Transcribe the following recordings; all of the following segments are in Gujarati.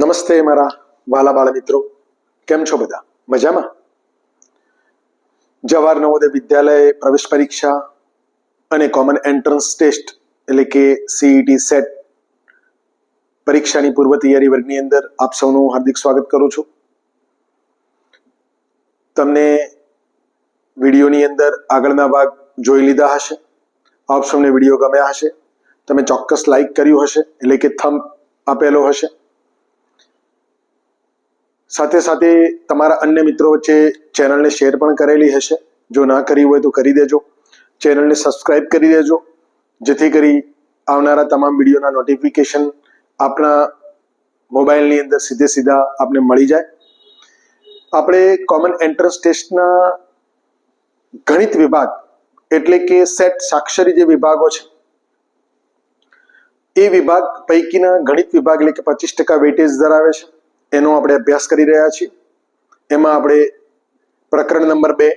નમસ્તે મારા વાલા બાળ મિત્રો, કેમ છો બધા? મજામાં? જવાહર નવોદય વિદ્યાલય પ્રવેશ પરીક્ષા અને કોમન એન્ટ્રન્સ ટેસ્ટ એટલે કે સીઈટી સેટ પરીક્ષાની પૂર્વ તૈયારી વર્ગની અંદર આપ સૌનું હાર્દિક સ્વાગત કરું છું. તમને વિડીયોની અંદર આગળના ભાગ જોઈ લીધા હશે, આપ સૌને વિડીયો ગમ્યા હશે, તમે ચોક્કસ લાઈક કર્યું હશે એટલે કે થંબ આપેલો હશે. સાથે સાથે તમારા અન્ય મિત્રો વચ્ચે ચેનલને શેર પણ કરેલી હશે. જો ના કરી હોય તો કરી દેજો. ચેનલને સબસ્ક્રાઇબ કરી દેજો, જેથી કરી આવનારા તમામ વિડીયોના નોટિફિકેશન આપણા મોબાઈલની અંદર સીધા આપને મળી જાય. આપણે કોમન એન્ટ્રન્સ ટેસ્ટના ગણિત વિભાગ એટલે કે સેટ સાક્ષરી જે વિભાગો છે એ વિભાગ પૈકીના ગણિત વિભાગ એટલે કે 25% વેટેજ ધરાવે છે, એનો આપણે અભ્યાસ કરી રહ્યા છીએ. એમાં આપણે પ્રકરણ નંબર 2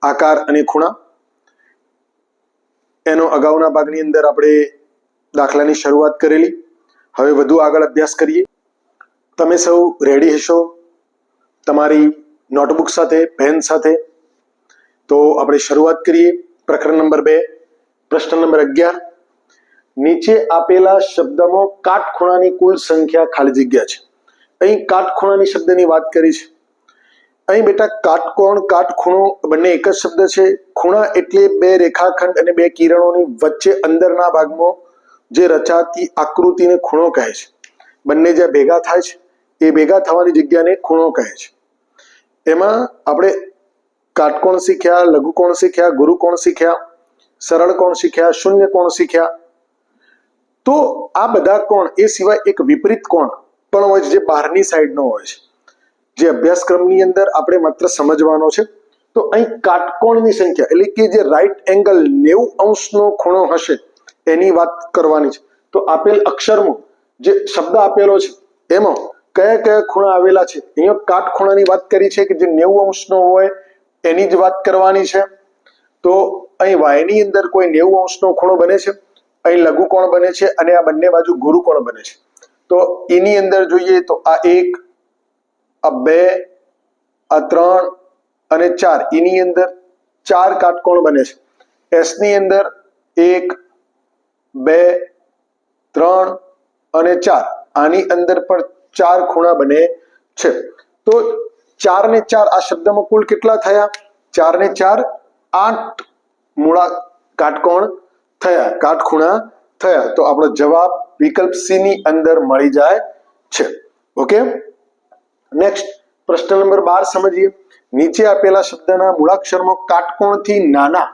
આકાર અને ખૂણા, એનો અગાઉના ભાગની અંદર આપણે દાખલાની શરૂઆત કરેલી. હવે વધુ આગળ અભ્યાસ કરીએ. તમે સૌ રેડી હશો તમારી નોટબુક સાથે, પેન સાથે? તો આપણે શરૂઆત કરીએ. પ્રકરણ નંબર 2, પ્રશ્ન નંબર 11. નીચે આપેલા શબ્દમાં કાટખૂણાની કુલ સંખ્યા ખાલી જગ્યા છે. અહીં કાટખૂણાની શબ્દની વાત કરી છે. અહીં બેટા કાટકોણ, કાટખૂણો બંને એક જ શબ્દ છે. ખૂણા એટલે બે રેખાખંડ અને બે કિરણોની વચ્ચે અંદરના ભાગમાં જે રચાતી આકૃતિને ખૂણો કહે છે. બંને જ્યાં ભેગા થાય છે એ ભેગા થવાની જગ્યાને ખૂણો કહે છે. એમાં આપણે કાટકોણ શીખ્યા, લઘુકોણ શીખ્યા, ગુરુકોણ શીખ્યા, સરળ કોણ શીખ્યા, શૂન્ય કોણ શીખ્યા. તો આ બધા કોણ એ સિવાય એક વિપરીત કોણ પણ હોય છે, જે બહારની સાઈડનો હોય છે, જે અભ્યાસક્રમની અંદર આપણે માત્ર સમજવાનો છે. તો અહીં કાટકોણની સંખ્યા એટલે કે જે રાઈટ એંગલ 90 અંશનો ખૂણો હશે એની વાત કરવાની છે. તો આપેલ અક્ષરમાં જે શબ્દ આપેલો છે એમાં કયા કયા ખૂણા આવેલા છે? અહીંયા કાટખૂણાની વાત કરી છે કે જે 90 અંશનો હોય એની જ વાત કરવાની છે. તો અહીં વાયની અંદર કોઈ 90 અંશનો ખૂણો બને છે, અહીં લઘુકોણ બને છે અને આ બંને બાજુ ગુરુકોણ બને છે. તો એની અંદર જોઈએ તો આ 1, આ 2, આ 3 અને 4, એની અંદર 4 કાટકોણ બને છે. એસ ની અંદર 1, 2, 3 અને 4, આની અંદર પણ 4 ખૂણા બને છે. તો 4 ને 4 આ શબ્દમાં કુલ કેટલા થયા? 4 ને 4 8 મૂળા કાટકોણ થયા, કાટખૂણા થયા. તો આપણો જવાબ વિકલ્પ સી ની અંદર મળી જાય છે. ઓકે, નેક્સ્ટ પ્રશ્ન નંબર 12 સમજીએ. નીચે આપેલા શબ્દના મૂળાક્ષરમાં કાટકોણથી નાના,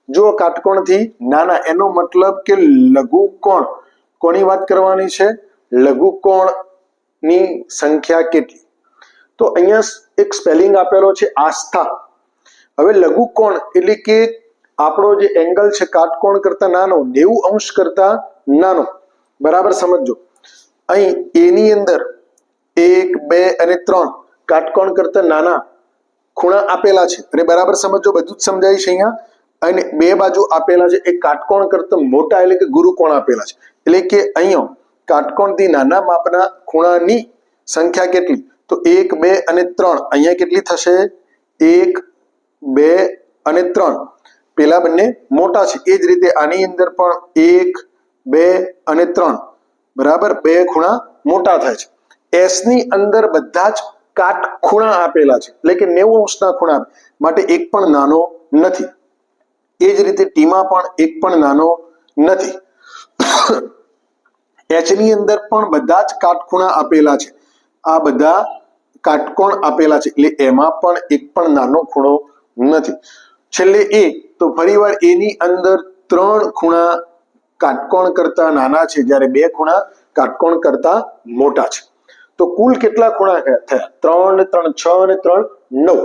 જો કાટકોણથી નાના એનો મતલબ કે લઘુકોણ. કોની વાત કરવાની છે? લઘુકોણની સંખ્યા કેટલી? તો અહીંયા એક સ્પેલિંગ આપેલો છે આસ્થા. હવે લઘુકોણ એટલે કે આપણો જે એંગલ છે કાટકોણ કરતા નાનો, 90 અંશ કરતા નાનો. બરાબર સમજો. અહીં એની અંદર 1, 2 અને 3 કાટકોણ કરતા નાના ખૂણા આપેલા છે. અને બરાબર સમજો, બધું જ સમજાય છે અહીંયા. અને બે બાજુ આપેલા છે એ કાટકોણ કરતા મોટા એટલે કે ગુરુકોણ આપેલા છે. એટલે કે અહીંયા કાટકોણથી નાના માપના ખૂણાની સંખ્યા કેટલી? તો 1, 2 અને 3. અહીંયા કેટલી થશે? 1, 2 અને 3. પેલા બંને મોટા છે. એ જ રીતે આની અંદર પણ 1, 2 અને 3 બરાબર, બે ખૂણા મોટા થાય છે. એસ ની અંદર બધા જ કાટખૂણા આપેલા છે એટલે કે 90 અંશના ખૂણા, માટે એક પણ નાનો નથી. એ જ રીતે ટીમાં પણ એક પણ નાનો નથી. એચ ની અંદર પણ બધા જ કાટખૂણા આપેલા છે. આ બધા કાટકોણ આપેલા છે એટલે એમાં પણ એક પણ નાનો ખૂણો નથી. છેલ્લે એ, તો ફરીવાર એની અંદર 3 ખૂણા કાટકોણ કરતા નાના છે, જ્યારે 2 ખૂણા કાટકોણ કરતા મોટા છે. તો કુલ કેટલા ખૂણા થયા? 3 ને 3 6 અને 3 9.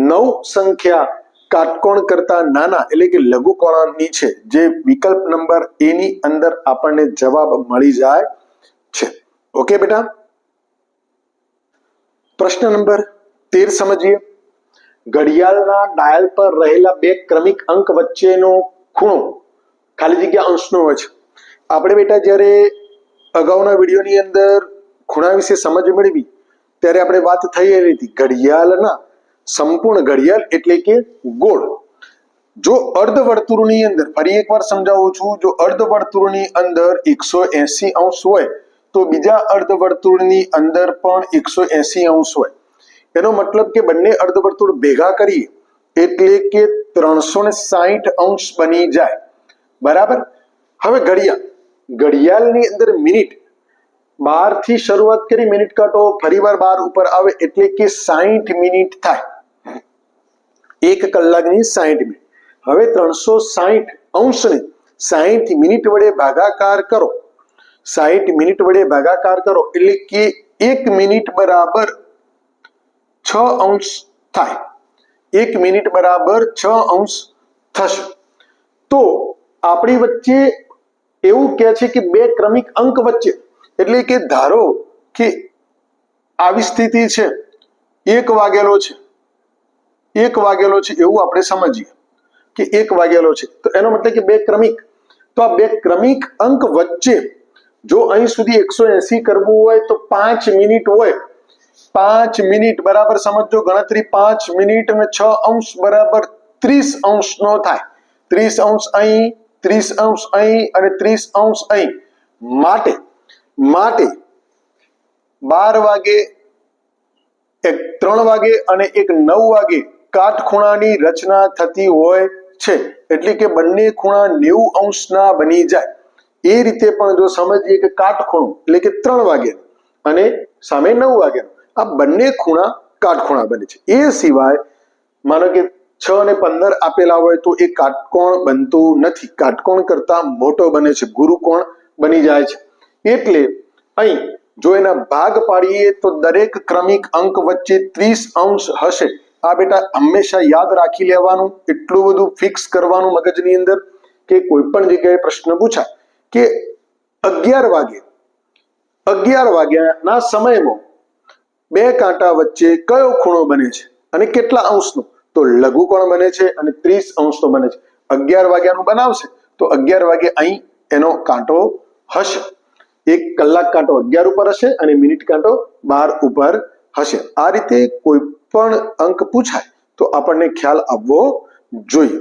9 સંખ્યા કાટકોણ કરતા નાના એટલે કે લઘુકોણની છે, જે વિકલ્પ નંબર એ ની અંદર આપણને જવાબ મળી જાય છે. ઓકે બેટા, પ્રશ્ન નંબર 13 સમજીએ. ઘડિયાળના ડાયલ પર રહેલા બે ક્રમિક અંક વચ્ચેનો ખૂણો ખાલી જગ્યા અંશનો હોય છે. આપણે બેટા જ્યારે અગાઉના વિડીયોની અંદર ખૂણા વિશે સમજ મેળવી ત્યારે આપણે વાત થઈ રહી હતી ઘડિયાળના સંપૂર્ણ ઘડિયાળ એટલે કે ગોળ. જો અર્ધવર્તુળની અંદર, ફરી એકવાર સમજાવું છું, જો અર્ધવર્તુળની અંદર 180 અંશ હોય તો બીજા અર્ધવર્તુળની અંદર પણ 180 અંશ હોય. એનો મતલબ કે બંને અર્ધવર્તુળ ભેગા કરીએ એટલે કે 360 અંશ બની જાય. બરાબર. હવે ઘડિયાળની અંદર મિનિટ 12 થી શરૂઆત કરી, મિનિટ કાંટો ફરીવાર 12 ઉપર આવે એટલે કે 60 મિનિટ થાય. 1 કલાકની 60 મિનિટ. હવે 360 અંશને 60 મિનિટ વડે ભાગાકાર કરો. 60 મિનિટ વડે ભાગાકાર કરો એટલે કે 1 મિનિટ બરાબર 6 અંશ થાય. 1 મિનિટ બરાબર 6 અંશ થશે. તો આપણી વચ્ચે એવું કહે છે કે બે ક્રમિક અંક વચ્ચે, એટલે કે ધારો કે આવી સ્થિતિ છે, 1 વાગેલો છે, 1 વાગેલો છે એવું આપણે સમજીએ કે 1 વાગેલો છે, તો એનો મતલબ કે બે ક્રમિક. તો આ બે ક્રમિક અંક વચ્ચે જો અહીં સુધી 180 કરવું હોય તો 5 મિનિટ હોય. 5 મિનિટ બરાબર સમજો ગણતરી. 5 મિનિટ અને 6 અંશ બરાબર 30 અંશનો થાય. 30 અંશ અહીં, 30 અંશ અહીં અને 30 અંશ અહીં. માટે 12 વાગે, એક 3 વાગે અને એક 9 વાગે કાટખૂણાની રચના થતી હોય છે, એટલે કે બંને ખૂણા 90 અંશના બની જાય. એ રીતે પણ જો સમજીએ કે કાટખૂણો એટલે કે 3 વાગે અને સામે 9 વાગે, આ બંને ખૂણા કાટખૂણા બને છે. એ સિવાય માનો કે 6 અને 15 આપેલા હોય તો એ કાટકોણ બનતું નથી, કાટકોણ કરતા મોટો બને છે, ગુરુકોણ બની જાય છે. એટલે અહીં જો એના ભાગ પાડીએ તો દરેક ક્રમિક અંક વચ્ચે 30 અંશ હશે. આ બેટા હંમેશા યાદ રાખી લેવાનું, એટલું બધું ફિક્સ કરવાનું મગજની અંદર કે કોઈ પણ જગ્યાએ પ્રશ્ન પૂછાય કે 11 વાગ્યાના સમયમાં બે કાંટા વચ્ચે કયો ખૂણો બને છે અને કેટલા અંશનો? તો લઘુકોણ બને છે અને 30 અંશનો બને છે. 11 વાગ્યાનું બનાવશે તો 11 વાગે અહીં એનો કાંટો હશે. 1 કલાક કાંટો 11 ઉપર હશે અને મિનિટ કાંટો 12 ઉપર હશે. આ રીતે કોઈ પણ અંક પૂછાય તો આપણને ખ્યાલ આવવો જોઈએ.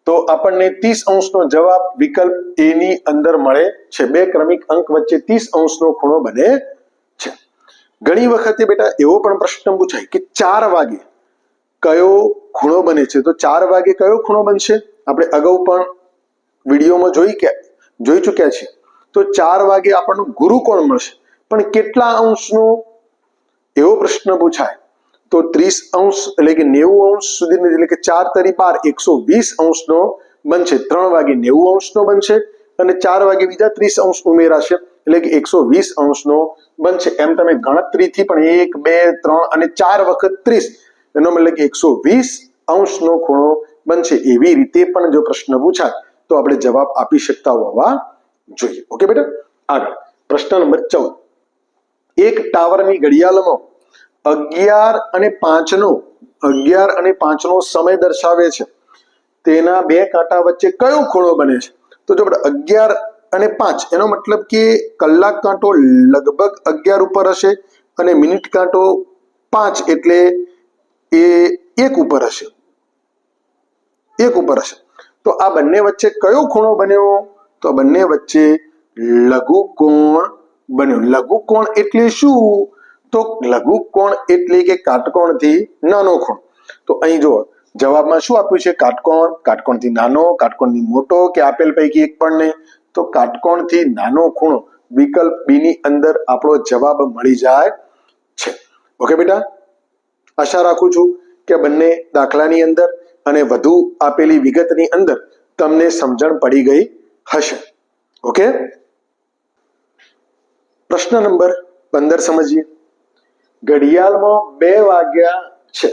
તો આપણને 30 અંશનો જવાબ વિકલ્પ એ ની અંદર મળે છે. બે ક્રમિક અંક વચ્ચે 30 અંશનો ખૂણો બને છે. ઘણી વખતે બેટા એવો પણ પ્રશ્ન પૂછાય કે 4 વાગે કયો ખૂણો બને છે? તો 4 વાગે કયો ખૂણો બનશે? આપણે અગાઉ પણ વિડીયોમાં જોઈ ચૂક્યા છીએ. તો 4 વાગે આપણને ગુરુકોણ મળશે, પણ કેટલા અંશનો? એવો પ્રશ્ન પૂછાય તો 30 અંશ એટલે કે 90 અંશ સુધી, એટલે કે 4 તરી 12 120 અંશનો બનશે. 3 વાગે 90 અંશનો બનશે અને 4 વાગે બીજા 30 અંશ ઉમેરાશે એટલે કે 120 અંશનો બનશે. એમ તમે ગણતરીથી પણ 1 2 3 અને 4 વખત 30, એનો મતલબ કે 120 અંશનો ખૂણો બનશે. એવી રીતે પણ જો પ્રશ્ન પૂછાય તો આપણે જવાબ આપી શકતા હોવા જોઈએ. ઓકે બેટા, આગળ પ્રશ્ન નંબર 14. એક ટાવરની ઘડિયાળમાં 11 અને 5 નો સમય દર્શાવે છે. તેના બે કાંટા વચ્ચે કયો ખૂણો બને છે? તો જો 11 અને 5 એનો મતલબ કે કલાક કાંટો લગભગ 11 ઉપર હશે અને મિનિટ કાંટો 5 એટલે એ 1 ઉપર હશે. તો આ બંને વચ્ચે કયો ખૂણો બન્યો? તો બંને વચ્ચે લઘુકોણ બન્યો. લઘુકોણ એટલે શું? તો લઘુકોણ એટલે કે કાટકોણથી નાનો ખૂણો. તો અહીં જો જવાબમાં શું આપ્યું છે? કાટકોણ, કાટકોણથી નાનો, કાટકોણથી મોટો કે આપેલ પૈકી એક પણ નહીં. તો કાટકોણથી નાનો ખૂણો વિકલ્પ બી ની અંદર આપણો જવાબ મળી જાય છે. ઓકે બેટા, આશા રાખું છું કે બંને દાખલાની અંદર અને વધુ આપેલી વિગતની અંદર તમને સમજણ પડી ગઈ હશે. ઓકે, પ્રશ્ન નંબર 15 સમજીએ. ઘડિયાળમાં 2 વાગ્યા છે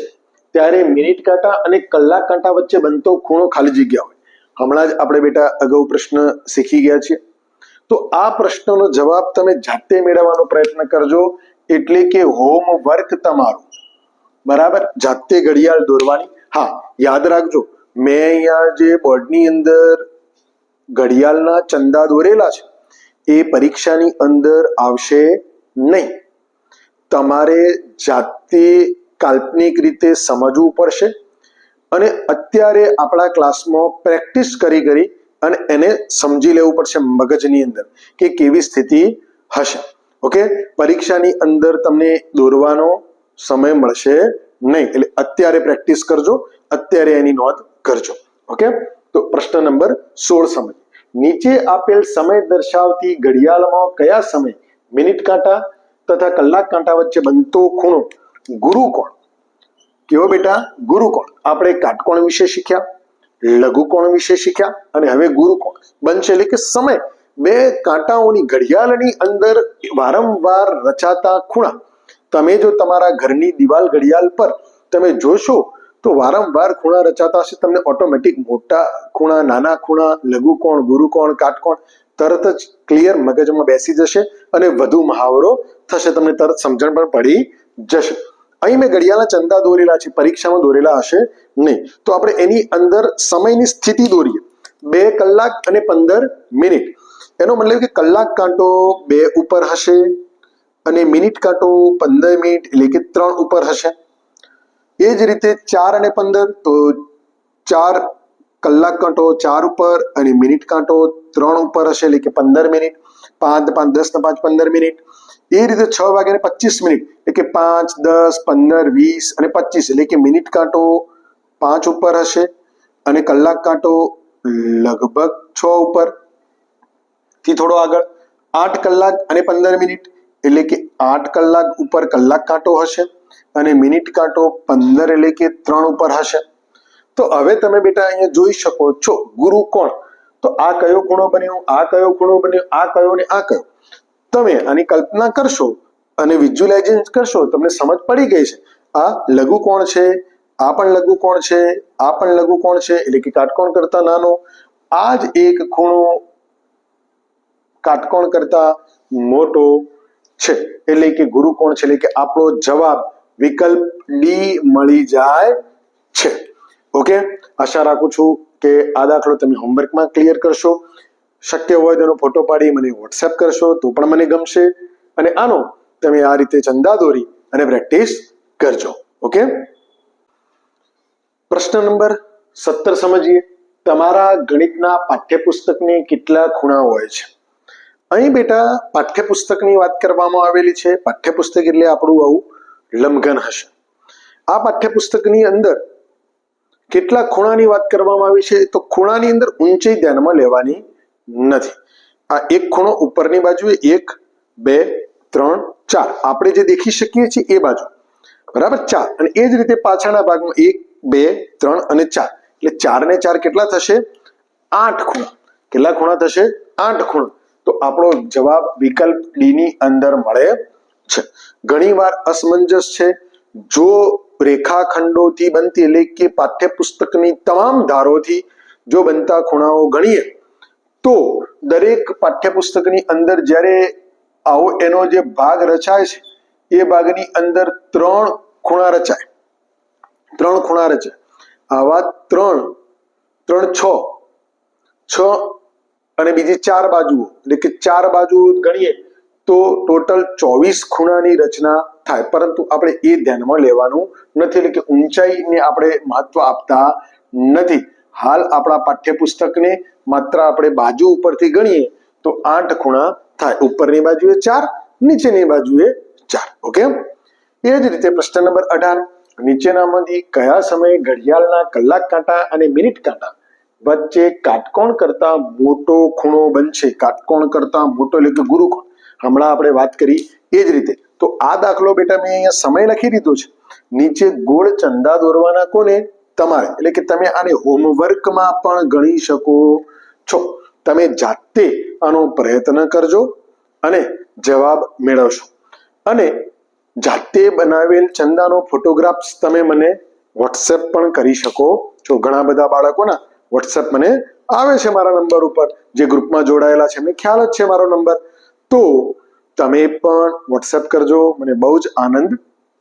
ત્યારે મિનિટ કાંટા અને કલાક કાંટા વચ્ચે બનતો ખૂણો ખાલી જગ્યા હોય. હમણાં જ આપણે બેટા અગાઉ પ્રશ્ન શીખી ગયા છીએ. તો આ પ્રશ્નનો જવાબ તમે જાતે મેળવવાનો પ્રયત્ન કરજો, એટલે કે હોમવર્ક તમારું. બરાબર, જાતે ઘડિયાળ દોરવાની. હા, યાદ રાખજો, મેં અહીંયા જે બોર્ડની અંદર ઘડિયાળના ચંદા દોરેલા છે એ પરીક્ષાની અંદર આવશે નહીં. તમારે જાતે કાલ્પનિક રીતે સમજવું પડશે અને અત્યારે આપણા ક્લાસમાં પ્રેક્ટિસ કરી અને એને સમજી લેવું પડશે મગજની અંદર કે કેવી સ્થિતિ હશે. ઓકે, પરીક્ષાની અંદર તમને દોરવાનો સમય મળશે નહીં, એટલે અત્યારે પ્રેક્ટિસ કરજો, અત્યારે એની નોંધ કરજો. ઓકે, તો પ્રશ્ન નંબર 16 સમજ. નીચે આપેલ સમય દર્શાવતી ઘડિયાળમાં કયા સમય મિનિટ કાંટા તથા કલાક કાંટા વચ્ચે બનતો ખૂણો ગુરુકોણ? કેવો બેટા? ગુરુકોણ. આપણે કાટકોણ વિશે શીખ્યા, લઘુકોણ વિશે શીખ્યા અને હવે ગુરુકોણ બનશે, એટલે કે સમય બે કાંટાઓની ઘડિયાળની અંદર વારંવાર રચાતા ખૂણા. તમે જો તમારા ઘરની દિવાલ ઘડિયાળ પર તમે જોશો તો વારંવાર ખૂણા રચાતા હશે. તમને ઓટોમેટિક મોટા ખૂણા, નાના ખૂણા, લઘુકોણ, ગુરુકોણ, કાટકોણ તરત જ ક્લિયર મગજમાં બેસી જશે અને વધુ મહાવરો થશે, તમને તરત સમજણ પણ પડી જશે. અહીં મેં ઘડિયાળના ચંદા દોરેલા છે, પરીક્ષામાં દોરેલા હશે નહીં, તો આપણે એની અંદર સમયની સ્થિતિ દોરીએ. 2 કલાક અને 15 મિનિટ. એનો મતલબ કે કલાક કાંટો 2 ઉપર હશે અને મિનિટ કાંટો 15 મિનિટ એટલે કે 3 ઉપર હશે. એ જ રીતે 4 અને 15 તો 4 કલાક કાંટો 4 ઉપર અને મિનિટ કાંટો 3 ઉપર હશે, એટલે કે 15 મિનિટ. 5 5 10 5 15 મિનિટ. એ રીતે 6 વાગ્યાને 25 મિનિટ એટલે કે 5 10 15 20 અને 25 એટલે કે મિનિટ કાંટો 5 ઉપર હશે અને કલાક કાંટો લગભગ 6 ઉપર થી થોડો આગળ 8 કલાક અને 15 મિનિટ એટલે કે 8 કલાક ઉપર કલાક કાંટો હશે અને મિનિટ કાંટો 15 એટલે કે 3 ઉપર હશે. તો હવે તમે બેટા અહીંયા જોઈ શકો છો ગુરુકોણ. તો આ કયો ખૂણો બન્યો, આ કયો ખૂણો બન્યો, આ કયો ને આ કયો. તમે આની કલ્પના કરશો અને વિઝ્યુલાઇઝેશન કરશો, તમને સમજ પડી ગઈ છે. આ લઘુકોણ છે, આ પણ લઘુકોણ છે, આ પણ લઘુકોણ છે એટલે કે કાટકોણ કરતા નાનો. આ જ એક ખૂણો કાટકોણ કરતા મોટો છે એટલે કે ગુરુકોણ છે, એટલે કે આપણો જવાબ વિકલ્પ ડી મળી જાય છે. ઓકે, આશા રાખું છું કે આ દાખલો તમે હોમવર્કમાં ક્લિયર કરશો. શક્ય હોય તેનો ફોટો પાડી મને વોટ્સએપ કરશો તો પણ મને ગમશે અને આનો તમે આ રીતે ચંદા દોરી અને પ્રેક્ટિસ કરજો. ઓકે, પ્રશ્ન નંબર 17 સમજીએ. તમારા ગણિતના પાઠ્યપુસ્તકની કેટલા ખૂણા હોય છે? અહીં બેટા પાઠ્યપુસ્તકની વાત કરવામાં આવેલી છે. પાઠ્યપુસ્તક એટલે આપણું આવું લંબઘન હશે. આ પાઠ્યપુસ્તકની અંદર કેટલા ખૂણાની વાત કરવામાં આવી છે? તો ખૂણાની અંદર ઊંચાઈ ધ્યાનમાં લેવાની નથી. આ એક ખૂણો ઉપરની બાજુએ 1 2 3 4 આપણે જે દેખી શકીએ છીએ એ બાજુ, બરાબર, 4. અને એ જ રીતે પાછળના ભાગમાં 1 2 3 અને 4 એટલે 4 ને 4 કેટલા થશે? 8 ખૂણા. કેટલા ખૂણા થશે? 8 ખૂણા. તો આપણો જવાબ વિકલ્પ ડી ની અંદર મળે છે. ઘણીવાર અસમંજસ છે. જો રેખાખંડોથી બનતી એટલે કે પાઠ્યપુસ્તકની તમામ ધારોથી જો બનતા ખૂણાઓ ગણીએ તો દરેક પાઠ્યપુસ્તકની અંદર જ્યારે આવો એનો જે ભાગ રચાય છે એ ભાગની અંદર 3 ખૂણા રચાય. 3 ખૂણા રચાય. આવા 3 3 6 અને બીજી 4 બાજુઓ એટલે કે 4 બાજુઓ ગણીએ તો ટોટલ 24 ખૂણાની રચના થાય. પરંતુ આપણે એ ધ્યાનમાં લેવાનું નથી, એટલે કે ઊંચાઈને આપણે મહત્વ આપતા નથી. હાલ આપણા પાઠ્યપુસ્તકને માત્ર આપણે બાજુ ઉપરથી ગણીએ તો 8 ખૂણા થાય. ઉપરની બાજુએ 4, નીચેની બાજુએ 4. ઓકે, એ જ રીતે પ્રશ્ન નંબર 18. નીચેનામાંથી કયા સમયે ઘડિયાળના કલાક કાંટા અને મિનિટ કાંટા વચ્ચે કાટકોણ કરતા મોટો ખૂણો બનશે? કાટકોણ કરતા મોટો એટલે કે ગુરુકોણ. હમણાં આપણે વાત કરી એ જ રીતે. તો આ દાખલો બેટા મેં અહીંયા સમય લખી દીધો છે. નીચે ગોળ ચંદા દોરવાના કોને? તમારે. એટલે કે તમે આને હોમવર્કમાં પણ ગણી શકો છો. તમે જાતે આનો પ્રયત્ન કરજો અને જવાબ મેળવશો. અને જાતે બનાવેલ ચંદાનો ફોટોગ્રાફ્સ તમે મને વોટ્સએપ પણ કરી શકો છો. ઘણા બધા બાળકોના વોટ્સએપ મને આવે છે મારા નંબર ઉપર, જે ગ્રુપમાં જોડાયેલા છે, એમને ખ્યાલ જ છે મારો નંબર. તો તમે પણ વોટ્સએપ કરજો. મને બહુ જ આનંદ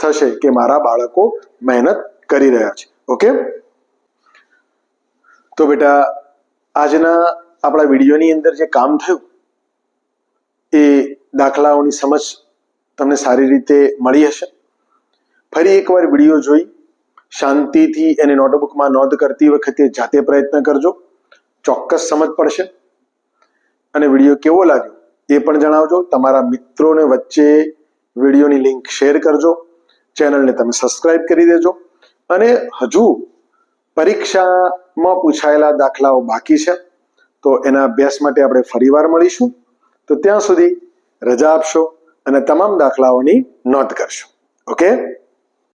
થશે કે મારા બાળકો મહેનત કરી રહ્યા છે. ઓકે, તો બેટા આજના આપણા વિડીયોની અંદર જે કામ થયું એ દાખલાઓની સમજ તમને સારી રીતે મળી હશે. ફરી એકવાર વિડીયો જોઈ શાંતિથી એને નોટબુકમાં નોંધ કરતી વખતે જાતે પ્રયત્ન કરજો, ચોક્કસ સમજ પડશે. અને વિડીયો કેવો લાગ્યો એ પણ જણાવજો. તમારા મિત્રોને વચ્ચે વિડીયોની લિંક શેર કરજો. ચેનલને તમે સબસ્ક્રાઇબ કરી દેજો. અને હજુ પરીક્ષામાં પૂછાયેલા દાખલાઓ બાકી છે, તો એના અભ્યાસ માટે આપણે ફરીવાર મળીશું. તો ત્યાં સુધી રજા આપશો અને તમામ દાખલાઓની નોંધ કરશો. ઓકે.